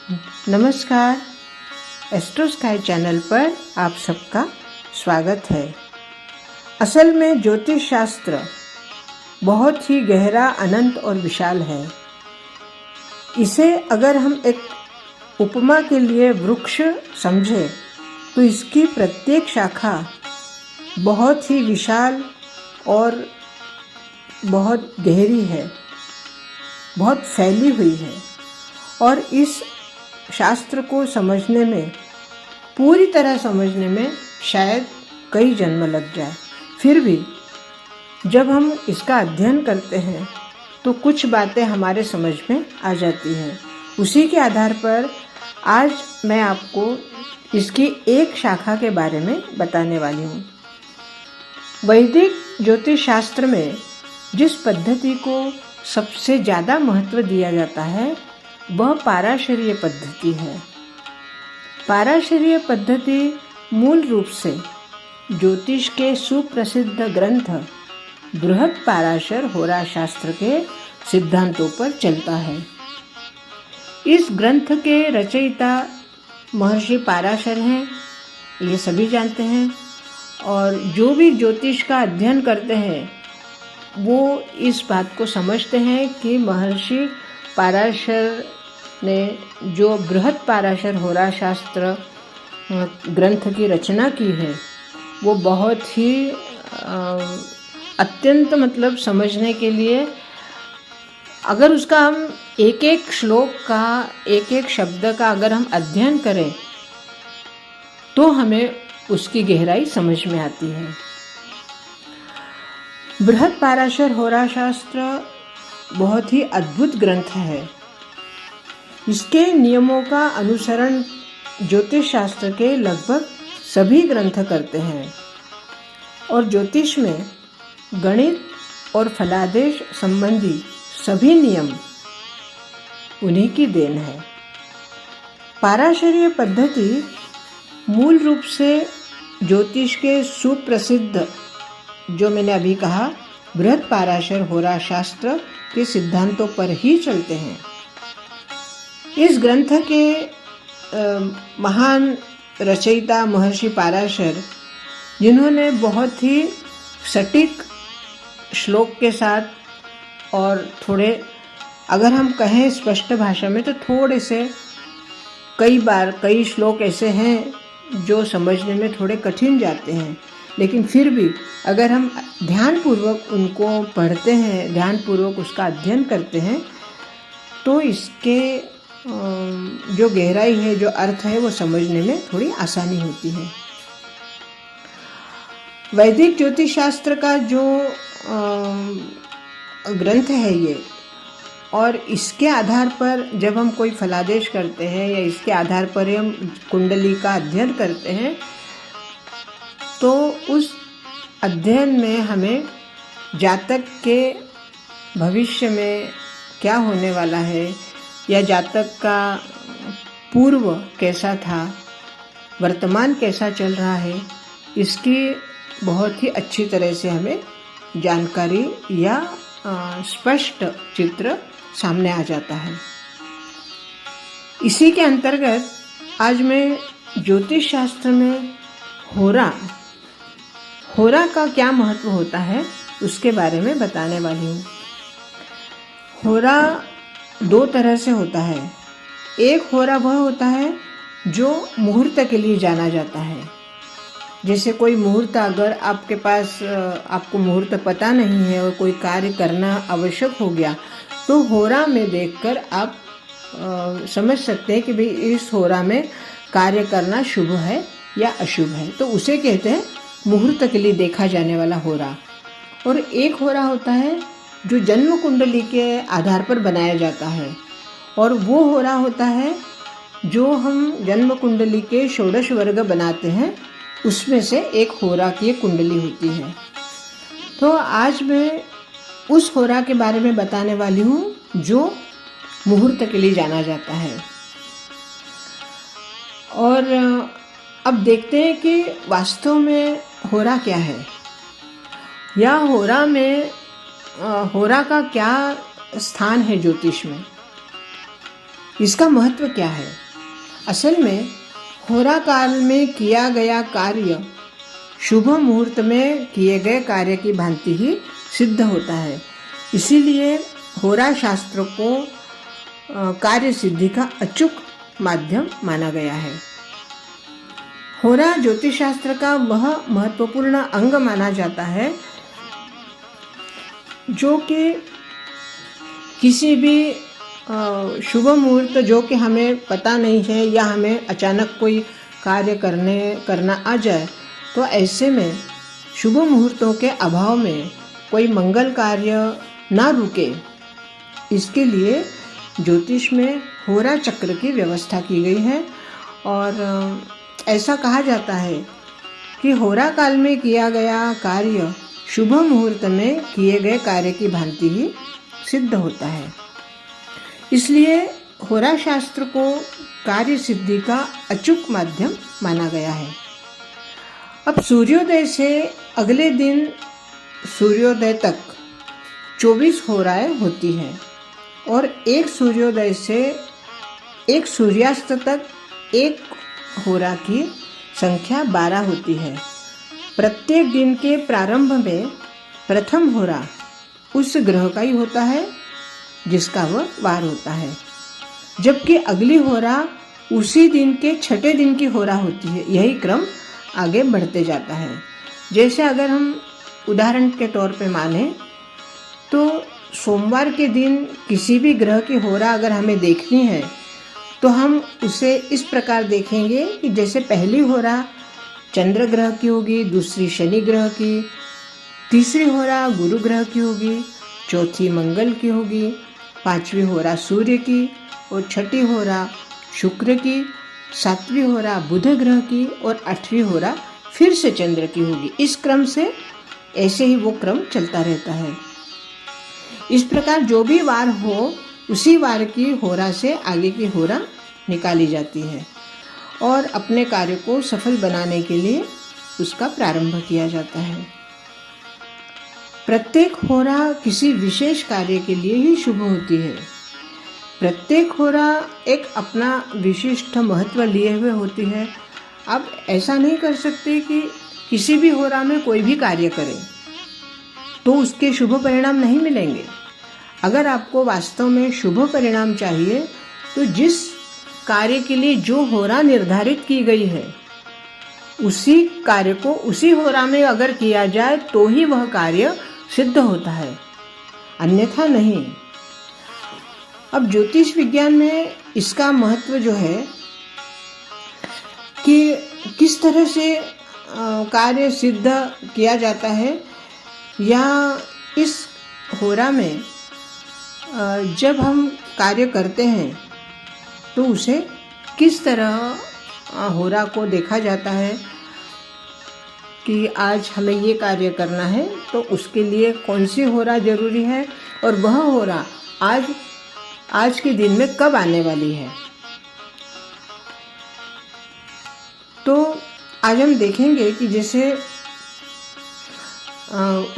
नमस्कार। Astro sky channel पर आप सबका स्वागत है। असल में ज्योतिष शास्त्र बहुत ही गहरा, अनंत और विशाल है। इसे अगर हम एक उपमा के लिए वृक्ष समझें तो इसकी प्रत्येक शाखा बहुत ही विशाल और बहुत गहरी है, बहुत फैली हुई है। और इस शास्त्र को समझने में, पूरी तरह समझने में शायद कई जन्म लग जाए। फिर भी जब हम इसका अध्ययन करते हैं तो कुछ बातें हमारे समझ में आ जाती हैं। उसी के आधार पर आज मैं आपको इसकी एक शाखा के बारे में बताने वाली हूँ। वैदिक ज्योतिष शास्त्र में जिस पद्धति को सबसे ज़्यादा महत्व दिया जाता है वह पाराशरीय पद्धति है। पाराशरीय पद्धति मूल रूप से ज्योतिष के सुप्रसिद्ध ग्रंथ बृहद पाराशर होरा शास्त्र के सिद्धांतों पर चलता है। इस ग्रंथ के रचयिता महर्षि पाराशर हैं, ये सभी जानते हैं। और जो भी ज्योतिष का अध्ययन करते हैं वो इस बात को समझते हैं कि महर्षि पाराशर ने जो बृहद पाराशर होरा शास्त्र ग्रंथ की रचना की है वो बहुत ही अत्यंत समझने के लिए, अगर उसका हम एक एक श्लोक का, एक एक शब्द का अगर हम अध्ययन करें तो हमें उसकी गहराई समझ में आती है। बृहद पाराशर होरा शास्त्र बहुत ही अद्भुत ग्रंथ है। इसके नियमों का अनुसरण ज्योतिष शास्त्र के लगभग सभी ग्रंथ करते हैं और ज्योतिष में गणित और फलादेश संबंधी सभी नियम उन्हीं की देन है। पाराशरीय पद्धति मूल रूप से ज्योतिष के सुप्रसिद्ध, जो मैंने अभी कहा, बृहद पाराशर होरा शास्त्र के सिद्धांतों पर ही चलते हैं। इस ग्रंथ के महान रचयिता महर्षि पाराशर, जिन्होंने बहुत ही सटीक श्लोक के साथ और थोड़े, अगर हम कहें स्पष्ट भाषा में, तो थोड़े से कई श्लोक ऐसे हैं जो समझने में थोड़े कठिन जाते हैं, लेकिन फिर भी अगर हम ध्यानपूर्वक उनको पढ़ते हैं, ध्यानपूर्वक उसका अध्ययन करते हैं तो इसके जो गहराई है, जो अर्थ है, वो समझने में थोड़ी आसानी होती है। वैदिक ज्योतिष शास्त्र का जो ग्रंथ है ये, और इसके आधार पर जब हम कोई फलादेश करते हैं या इसके आधार पर हम कुंडली का अध्ययन करते हैं तो उस अध्ययन में हमें जातक के भविष्य में क्या होने वाला है या जातक का पूर्व कैसा था, वर्तमान कैसा चल रहा है, इसकी बहुत ही अच्छी तरह से हमें जानकारी या स्पष्ट चित्र सामने आ जाता है। इसी के अंतर्गत आज मैं ज्योतिष शास्त्र में होरा का क्या महत्व होता है उसके बारे में बताने वाली हूँ। होरा दो तरह से होता है। एक होरा वह होता है जो मुहूर्त के लिए जाना जाता है। जैसे कोई मुहूर्त, अगर आपके पास, आपको मुहूर्त पता नहीं है और कोई कार्य करना आवश्यक हो गया तो होरा में देखकर आप समझ सकते हैं कि भाई इस होरा में कार्य करना शुभ है या अशुभ है, तो उसे कहते हैं मुहूर्त के लिए देखा जाने वाला होरा। और एक होरा होता है जो जन्म कुंडली के आधार पर बनाया जाता है, और वो होरा होता है जो हम जन्म कुंडली के षोडश वर्ग बनाते हैं, उसमें से एक होरा की कुंडली होती है। तो आज मैं उस होरा के बारे में बताने वाली हूँ जो मुहूर्त के लिए जाना जाता है। और अब देखते हैं कि वास्तव में होरा क्या है, या होरा का क्या स्थान है ज्योतिष में। इसका महत्व क्या है? असल में होरा काल में किया गया कार्य शुभ मुहूर्त में किए गए कार्य की भांति ही सिद्ध होता है। इसीलिए होरा शास्त्र को कार्य सिद्धि का अचूक माध्यम माना गया है। होरा ज्योतिष शास्त्र का वह महत्वपूर्ण अंग माना जाता है जो कि किसी भी शुभ मुहूर्त जो कि हमें पता नहीं है या हमें अचानक कोई कार्य करना आ जाए, तो ऐसे में शुभ मुहूर्तों के अभाव में कोई मंगल कार्य ना रुके, इसके लिए ज्योतिष में होरा चक्र की व्यवस्था की गई है। और ऐसा कहा जाता है कि होरा काल में किया गया कार्य शुभ मुहूर्त में किए गए कार्य की भांति ही सिद्ध होता है। इसलिए होरा शास्त्र को कार्य सिद्धि का अचूक माध्यम माना गया है। अब सूर्योदय से अगले दिन सूर्योदय तक 24 होराएं होती हैं और एक सूर्योदय से एक सूर्यास्त तक एक होरा की संख्या 12 होती है। प्रत्येक दिन के प्रारंभ में प्रथम होरा उस ग्रह का ही होता है जिसका वह वार होता है, जबकि अगली होरा उसी दिन के छठे दिन की होरा होती है। यही क्रम आगे बढ़ते जाता है। जैसे अगर हम उदाहरण के तौर पे माने तो सोमवार के दिन किसी भी ग्रह की होरा अगर हमें देखनी है तो हम उसे इस प्रकार देखेंगे कि जैसे पहली होरा चंद्र ग्रह की होगी, दूसरी शनि ग्रह की, तीसरी होरा गुरु ग्रह की होगी, चौथी मंगल की होगी, पांचवी होरा सूर्य की और छठी होरा शुक्र की, सातवीं होरा बुध ग्रह की और आठवीं होरा फिर से चंद्र की होगी। इस क्रम से ऐसे ही वो क्रम चलता रहता है। इस प्रकार जो भी वार हो उसी वार की होरा से आगे की होरा निकाली जाती है और अपने कार्य को सफल बनाने के लिए उसका प्रारंभ किया जाता है। प्रत्येक होरा किसी विशेष कार्य के लिए ही शुभ होती है। प्रत्येक होरा एक अपना विशिष्ट महत्व लिए हुए होती है। आप ऐसा नहीं कर सकते कि किसी भी होरा में कोई भी कार्य करें तो उसके शुभ परिणाम नहीं मिलेंगे। अगर आपको वास्तव में शुभ परिणाम चाहिए तो जिस कार्य के लिए जो होरा निर्धारित की गई है उसी कार्य को उसी होरा में अगर किया जाए तो ही वह कार्य सिद्ध होता है, अन्यथा नहीं। अब ज्योतिष विज्ञान में इसका महत्व जो है कि किस तरह से कार्य सिद्ध किया जाता है, या इस होरा में जब हम कार्य करते हैं तो उसे किस तरह होरा को देखा जाता है कि आज हमें ये कार्य करना है तो उसके लिए कौन सी होरा जरूरी है और वह होरा आज के दिन में कब आने वाली है। तो आज हम देखेंगे कि जैसे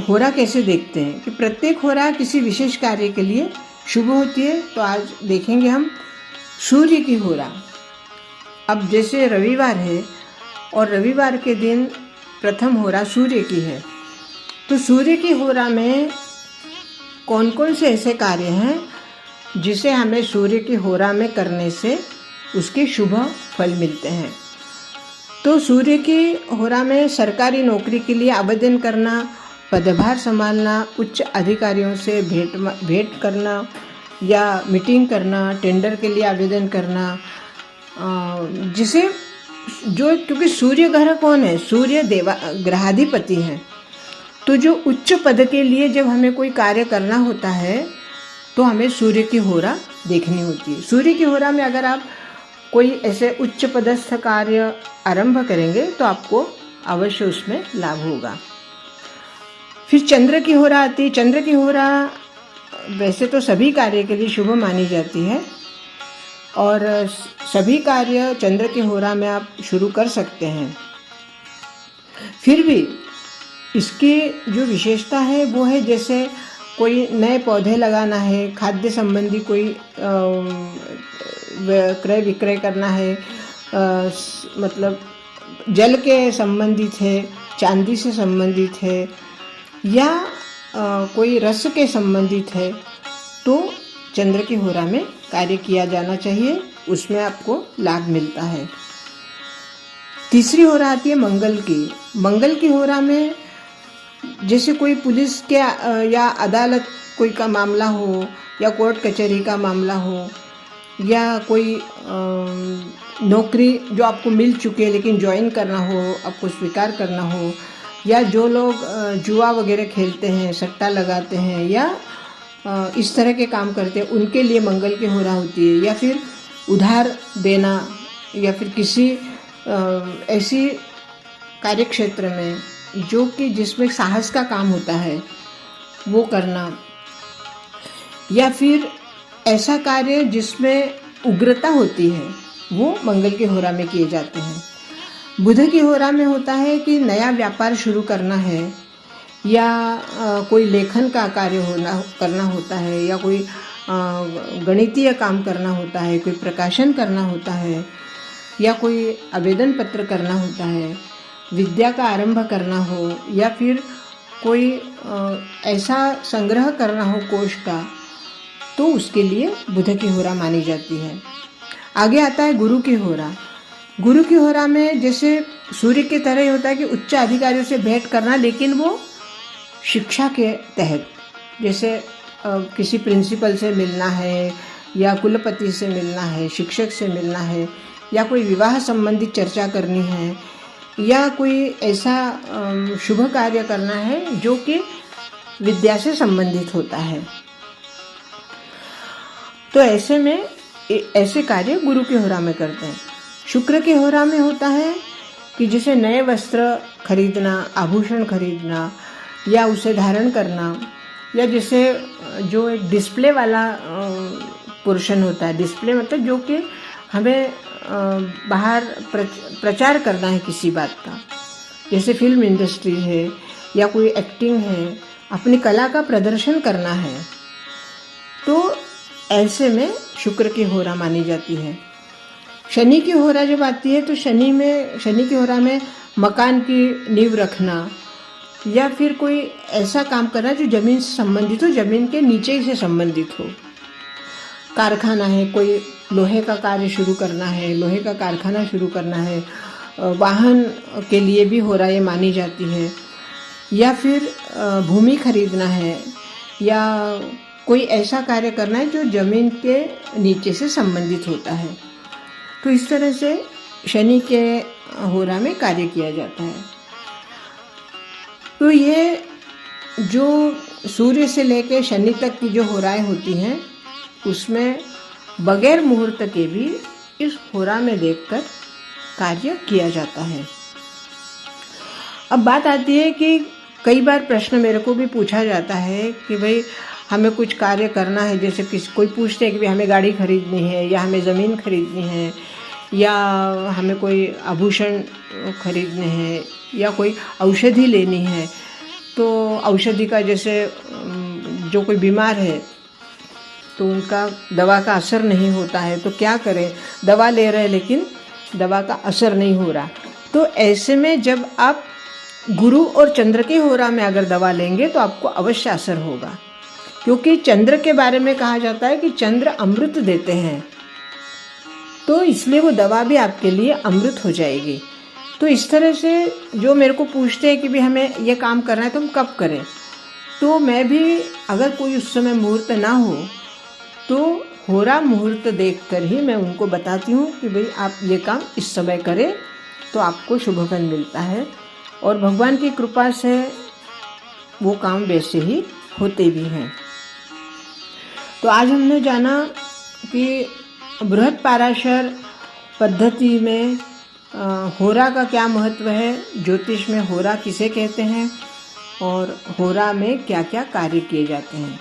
होरा कैसे देखते हैं कि प्रत्येक होरा किसी विशेष कार्य के लिए शुभ होती है। तो आज देखेंगे हम सूर्य की होरा। अब जैसे रविवार है और रविवार के दिन प्रथम होरा सूर्य की है, तो सूर्य की होरा में कौन कौन से ऐसे कार्य हैं जिसे हमें सूर्य की होरा में करने से उसके शुभ फल मिलते हैं। तो सूर्य की होरा में सरकारी नौकरी के लिए आवेदन करना, पदभार संभालना, उच्च अधिकारियों से भेंट करना या मीटिंग करना, टेंडर के लिए आवेदन करना, जिसे जो क्योंकि सूर्य ग्रह कौन है, सूर्य ग्रहाधिपति हैं। तो जो उच्च पद के लिए जब हमें कोई कार्य करना होता है तो हमें सूर्य की होरा देखनी होती है। सूर्य की होरा में अगर आप कोई ऐसे उच्च पदस्थ कार्य आरंभ करेंगे तो आपको अवश्य उसमें लाभ होगा। फिर चंद्र की होरा आती है। चंद्र की होरा वैसे तो सभी कार्य के लिए शुभ मानी जाती है और सभी कार्य चंद्र की होरा में आप शुरू कर सकते हैं। फिर भी इसकी जो विशेषता है वो है जैसे कोई नए पौधे लगाना है, खाद्य संबंधी कोई क्रय विक्रय करना है, मतलब जल के संबंधित है, चांदी से संबंधित है, या कोई रस के संबंधित है, तो चंद्र की होरा में कार्य किया जाना चाहिए, उसमें आपको लाभ मिलता है। तीसरी होरा आती है मंगल की। मंगल की होरा में जैसे कोई पुलिस के या अदालत कोई का मामला हो, या कोर्ट कचहरी का मामला हो, या कोई नौकरी जो आपको मिल चुकी है लेकिन ज्वाइन करना हो, आपको स्वीकार करना हो, या जो लोग जुआ वगैरह खेलते हैं, सट्टा लगाते हैं, या इस तरह के काम करते हैं, उनके लिए मंगल की होरा होती है। या फिर उधार देना, या फिर किसी ऐसी कार्यक्षेत्र में जो कि जिसमें साहस का काम होता है वो करना, या फिर ऐसा कार्य जिसमें उग्रता होती है, वो मंगल की होरा में किए जाते हैं। बुध की होरा में होता है कि नया व्यापार शुरू करना है, या कोई लेखन का कार्य करना होता है, या कोई गणितीय काम करना होता है, कोई प्रकाशन करना होता है, या कोई आवेदन पत्र करना होता है, विद्या का आरंभ करना हो, या फिर कोई ऐसा संग्रह करना हो कोश का, तो उसके लिए बुध की होरा मानी जाती है। आगे आता है गुरु की होरा। गुरु की होरा में जैसे सूर्य की तरह ही होता है कि उच्च अधिकारियों से भेंट करना, लेकिन वो शिक्षा के तहत, जैसे किसी प्रिंसिपल से मिलना है, या कुलपति से मिलना है, शिक्षक से मिलना है, या कोई विवाह संबंधित चर्चा करनी है, या कोई ऐसा शुभ कार्य करना है जो कि विद्या से संबंधित होता है। तो ऐसे में ऐसे कार्य गुरु की होरा में करते हैं। शुक्र की होरा में होता है कि जैसे नए वस्त्र खरीदना, आभूषण खरीदना, या उसे धारण करना, या जैसे जो एक डिस्प्ले वाला पोर्शन होता है, डिस्प्ले मतलब जो कि हमें बाहर प्रचार करना है किसी बात का, जैसे फिल्म इंडस्ट्री है, या कोई एक्टिंग है, अपनी कला का प्रदर्शन करना है, तो ऐसे में शुक्र की होरा मानी जाती है। शनि की होरा जब आती है तो शनि की होरा में मकान की नींव रखना, या फिर कोई ऐसा काम करना जो ज़मीन से संबंधित हो, ज़मीन के नीचे से संबंधित हो। कारखाना है, कोई लोहे का कार्य शुरू करना है, लोहे का कारखाना शुरू करना है, वाहन के लिए भी होरा ये मानी जाती है, या फिर भूमि खरीदना है, या कोई ऐसा कार्य करना है जो ज़मीन के नीचे से संबंधित होता है। तो इस तरह से शनि के होरा में कार्य किया जाता है। तो ये जो सूर्य से लेकर शनि तक की जो होराएं होती हैं, उसमें बगैर मुहूर्त के भी इस होरा में देखकर कार्य किया जाता है। अब बात आती है कि कई बार प्रश्न मेरे को भी पूछा जाता है कि भाई हमें कुछ कार्य करना है, जैसे कोई पूछते हैं कि भाई हमें गाड़ी खरीदनी है, या हमें ज़मीन खरीदनी है, या हमें कोई आभूषण खरीदने हैं, या कोई औषधि लेनी है। तो औषधि का जैसे जो कोई बीमार है तो उनका दवा का असर नहीं होता है, तो क्या करें, दवा ले रहे हैं लेकिन दवा का असर नहीं हो रहा। तो ऐसे में जब आप गुरु और चंद्र के होरा में अगर दवा लेंगे तो आपको अवश्य असर होगा, क्योंकि चंद्र के बारे में कहा जाता है कि चंद्र अमृत देते हैं, तो इसलिए वो दवा भी आपके लिए अमृत हो जाएगी। तो इस तरह से जो मेरे को पूछते हैं कि भी हमें ये काम करना है तो हम कब करें, तो मैं भी अगर कोई उस समय मुहूर्त ना हो तो होरा मुहूर्त देखकर ही मैं उनको बताती हूँ कि भाई आप ये काम इस समय करें तो आपको शुभ फल मिलता है, और भगवान की कृपा से वो काम वैसे ही होते भी हैं। तो आज हमने जाना कि बृहद पाराशर पद्धति में होरा का क्या महत्व है, ज्योतिष में होरा किसे कहते हैं, और होरा में क्या क्या कार्य किए जाते हैं।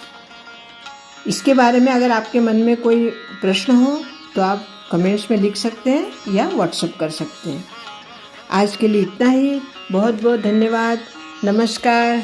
इसके बारे में अगर आपके मन में कोई प्रश्न हो तो आप कमेंट्स में लिख सकते हैं या व्हाट्सएप कर सकते हैं। आज के लिए इतना ही। बहुत बहुत धन्यवाद। नमस्कार।